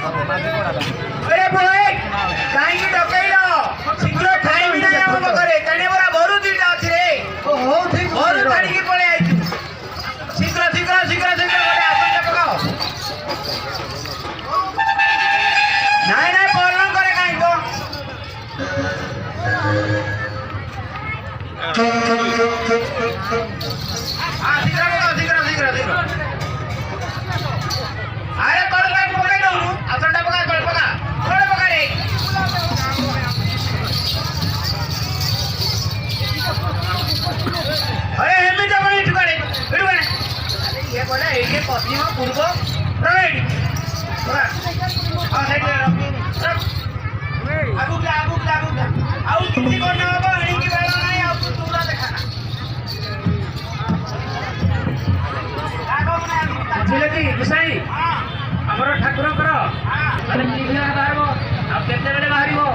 अरे बोए काई की डकैलो शीघ्र टाइम नाही हम करे कने बरा भरू दिटा अछि रे हो ठीक भरू काढी की पळे आइ शीघ्र शीघ्र शीघ्र शीघ्र गोटे आसन पकाओ नाही नाही पळण करे काई को हां शीघ्र पकाओ शीघ्र शीघ्र शीघ्र अरे कड़ पे पकाई दो आसन पका कड़ पका रे अरे हेमी तो बड़ी ठुकारे अरे ये बोला ये पश्चिम पूर्व राइट हां साइड रख आगु क्या आउ किसी को ना हो एनी की बेला नहीं आउ तुमरा देखाना बुझले कि गुसाई हमर ठाकुर कर अरे निभिया बाहरबो आप केते बेले बाहरिबो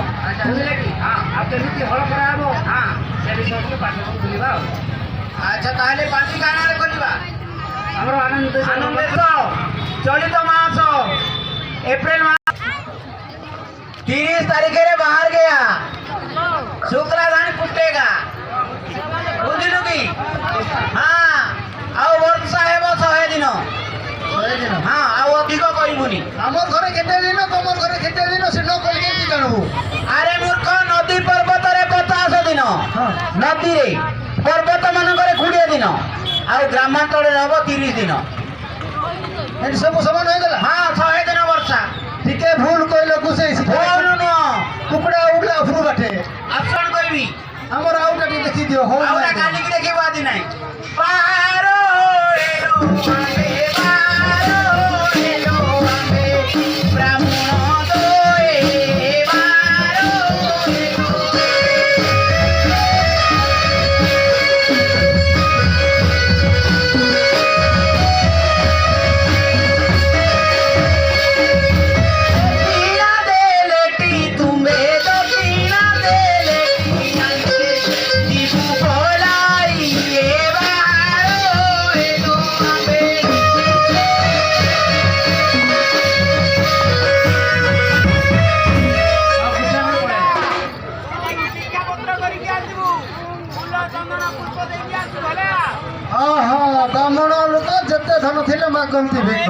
बुझले कि हां आप केते हळ कराबो हां से विषय के पाठ बुझिबा अच्छा ताहले पार्टी गाना रे करिबा हमर आनंद तो चलित मास अप्रैल मास 30 तारीख रे बाहर गया शुक्ला धान फुटेगा बुझिलु कि हां आउ वर्षा हेबो 100 दिन हाँ आउ अधिक कहबुनी हमर घरे केते दिन तमर घरे केते दिन से न कहले की जानबू अरे मूर्ख नदी पर्वत रे 50 दिन नदी रे पर्वत मान करे 20 दिन आउ ग्रामांचल रे हबो 30 दिन एन सब समान हो गेला हाँ 100 दिन वर्षा ठीके भूल कहले गुसे भूल न टुकड़ा उगला फुरु बाटे ऑप्शन कहबी हमर आउटा देखि दियो हो आउटा काली की देखिबा दी नाही पारो एलो आमे पारो एलो आमे ब्राह्मण दोए पारो एलो पीना देलेटी तुम्हे तो पीना देलेटी अंके दीपू बोलाई ये बारो एलो आमे हां हां ब्राह्मण लोक जते धन थिले मागंती भिख